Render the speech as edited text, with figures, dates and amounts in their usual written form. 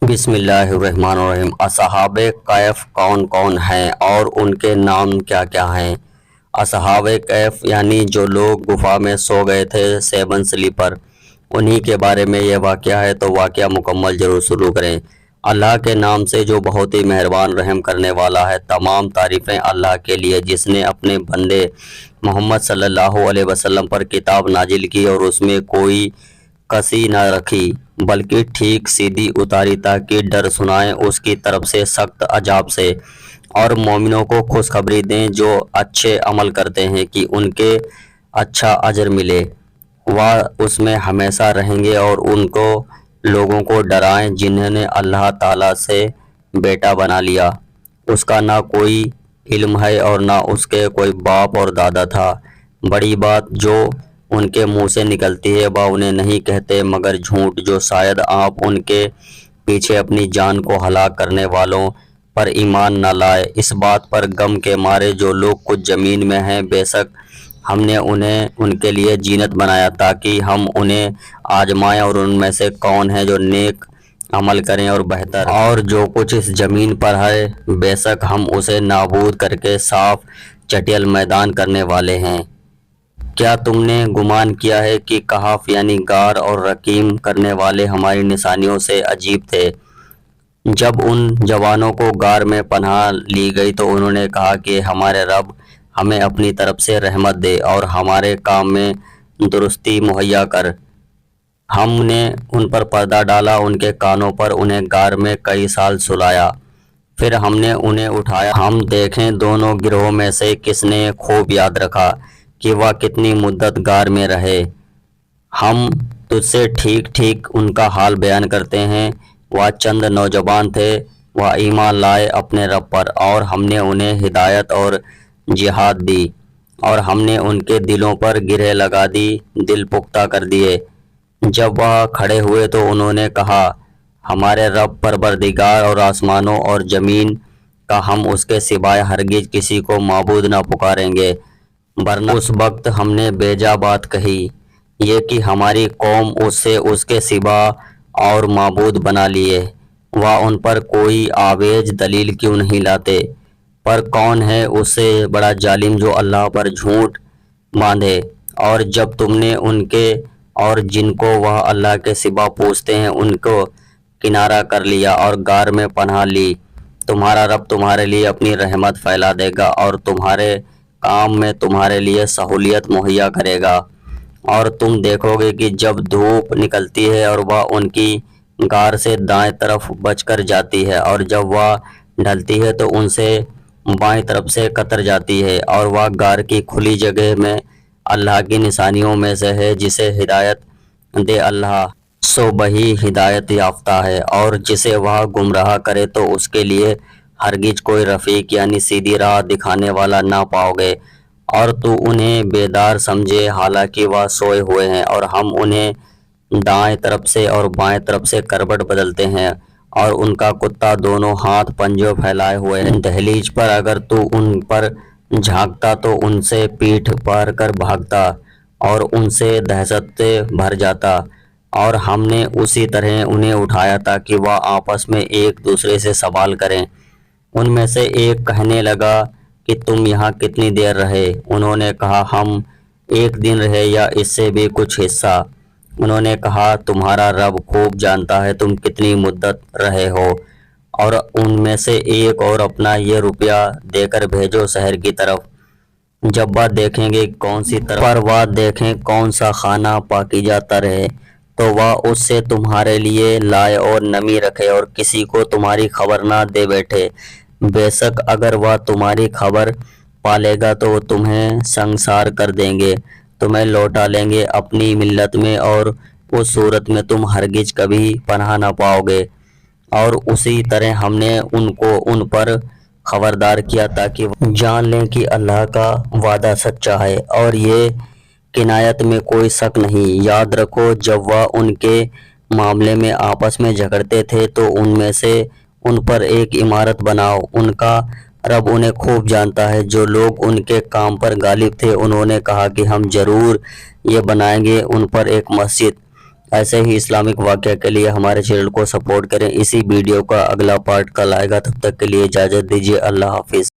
بسم اللہ الرحمن الرحیم۔ اصحاب کہف کون کون ہیں اور ان کے نام کیا کیا ہیں؟ اصحاب کہف یعنی جو لوگ گفا میں سو گئے تھے 7 سلیپر، انہی کے بارے میں یہ واقعہ ہے، تو واقعہ مکمل ضرور شروع کریں۔ اللہ کے نام سے جو بہت ہی مہربان رحم کرنے والا ہے۔ تمام تعریفیں اللہ کے لیے جس نے اپنے بندے محمد صلی اللہ علیہ وسلم پر کتاب نازل کی اور اس میں کوئی کسی نہ رکھی بلکہ ٹھیک سیدھی اتاری تاکہ ڈر سنائیں اس کی طرف سے سخت عذاب سے، اور مومنوں کو خوشخبری دیں جو اچھے عمل کرتے ہیں کہ ان کے اچھا اجر ملے، وہ اس میں ہمیشہ رہیں گے، اور ان کو لوگوں کو ڈرائیں جنہوں نے اللہ تعالیٰ سے بیٹا بنا لیا، اس کا نہ کوئی علم ہے اور نہ اس کے کوئی باپ اور دادا تھا۔ بڑی بات جو ان کے منہ سے نکلتی ہے وہ انہیں نہیں کہتے مگر جھوٹ، جو شاید آپ ان کے پیچھے اپنی جان کو ہلاک کرنے والوں پر ایمان نہ لائے۔ اس بات پر غم کے مارے جو لوگ کچھ زمین میں ہیں، بے شک ہم نے انہیں ان کے لیے زینت بنایا تاکہ ہم انہیں آزمائیں، اور ان میں سے کون ہے جو نیک عمل کریں اور بہتر، اور جو کچھ اس زمین پر ہے بے شک ہم اسے نابود کر کے صاف چٹیل میدان کرنے والے ہیں۔ کیا تم نے گمان کیا ہے کہ کہف یعنی غار اور رقیم کرنے والے ہماری نشانیوں سے عجیب تھے؟ جب ان جوانوں کو غار میں پناہ لی گئی تو انہوں نے کہا کہ ہمارے رب ہمیں اپنی طرف سے رحمت دے اور ہمارے کام میں درستی مہیا کر۔ ہم نے ان پر پردہ ڈالا، ان کے کانوں پر انہیں غار میں کئی سال سلایا، پھر ہم نے انہیں اٹھایا۔ ہم دیکھیں دونوں گروہوں میں سے کس نے خوب یاد رکھا کہ وہ کتنی مدت غار میں رہے۔ ہم تجھ سے ٹھیک ٹھیک ان کا حال بیان کرتے ہیں۔ وہ چند نوجوان تھے، وہ ایمان لائے اپنے رب پر، اور ہم نے انہیں ہدایت اور جہاد دی، اور ہم نے ان کے دلوں پر گرہ لگا دی، دل پختہ کر دیے۔ جب وہ کھڑے ہوئے تو انہوں نے کہا ہمارے رب پروردگار اور آسمانوں اور زمین کا، ہم اس کے سوائے ہرگز کسی کو معبود نہ پکاریں گے، ورنہ اس وقت ہم نے بیجا بات کہی یہ کہ ہماری قوم اس سے اس کے سوا اور معبود بنا لیے، وہ ان پر کوئی آویز دلیل کیوں نہیں لاتے؟ پر کون ہے اس سے بڑا ظالم جو اللہ پر جھوٹ باندھے؟ اور جب تم نے ان کے اور جن کو وہ اللہ کے سوا پوچھتے ہیں ان کو کنارہ کر لیا اور غار میں پناہ لی، تمہارا رب تمہارے لیے اپنی رحمت پھیلا دے گا اور تمہارے کام میں تمہارے لیے سہولت مہیا کرے گا، اور تم دیکھو گے کہ جب دھوپ نکلتی ہے اور وہ ان کی غار سے دائیں طرف بچ کر جاتی ہے، اور جب وہ ڈھلتی ہے تو ان سے بائیں طرف سے کتر جاتی ہے، اور وہ غار کی کھلی جگہ میں اللہ کی نشانیوں میں سے ہے، جسے ہدایت دے اللہ سو وہی ہدایت یافتہ ہے، اور جسے وہ گمراہ کرے تو اس کے لیے ہرگز کوئی رفیق یعنی سیدھی راہ دکھانے والا نہ پاؤ گے۔ اور تو انہیں بیدار سمجھے حالانکہ وہ سوئے ہوئے ہیں، اور ہم انہیں دائیں طرف سے اور بائیں طرف سے کروٹ بدلتے ہیں، اور ان کا کتا دونوں ہاتھ پنجوں پھیلائے ہوئے ہیں۔ دہلیز پر اگر تو ان پر جھانکتا تو ان سے پیٹھ پار کر بھاگتا اور ان سے دہشت سے بھر جاتا، اور ہم نے اسی طرح انہیں اٹھایا تاکہ وہ آپس میں ایک دوسرے سے سوال کریں۔ ان میں سے ایک کہنے لگا کہ تم یہاں کتنی دیر رہے؟ انہوں نے کہا ہم 1 دن رہے یا اس سے بھی کچھ حصہ۔ انہوں نے کہا تمہارا رب خوب جانتا ہے تم کتنی مدت رہے ہو، اور ان میں سے ایک اور اپنا یہ روپیہ دے کر بھیجو شہر کی طرف، جب وہ دیکھیں گے کون سی طرف پر وہ دیکھیں کون سا خانہ پاکیزہ تر ہے تو وہ اس سے تمہارے لیے لائے اور نمی رکھے، اور کسی کو تمہاری خبر نہ دے بیٹھے۔ بے شک اگر وہ تمہاری خبر پالے گا تو وہ تمہیں سنگسار کر دیں گے، تمہیں لوٹا لیں گے اپنی ملت میں، اور اس صورت میں تم ہرگز کبھی پناہ نہ پاؤ گے۔ اور اسی طرح ہم نے ان کو ان پر خبردار کیا تاکہ وہ جان لیں کہ اللہ کا وعدہ سچا ہے اور یہ کنایت میں کوئی شک نہیں۔ یاد رکھو جب وہ ان کے معاملے میں آپس میں جھگڑتے تھے تو ان میں سے ان پر ایک عمارت بناؤ، ان کا رب انہیں خوب جانتا ہے۔ جو لوگ ان کے کام پر غالب تھے انہوں نے کہا کہ ہم ضرور یہ بنائیں گے ان پر ایک مسجد، ایسے ہی اسلامک واقعہ کے لیے ہمارے چینل کو سپورٹ کریں۔ اسی ویڈیو کا اگلا پارٹ کل آئے گا، تب تک کے لیے اجازت دیجیے۔ اللہ حافظ۔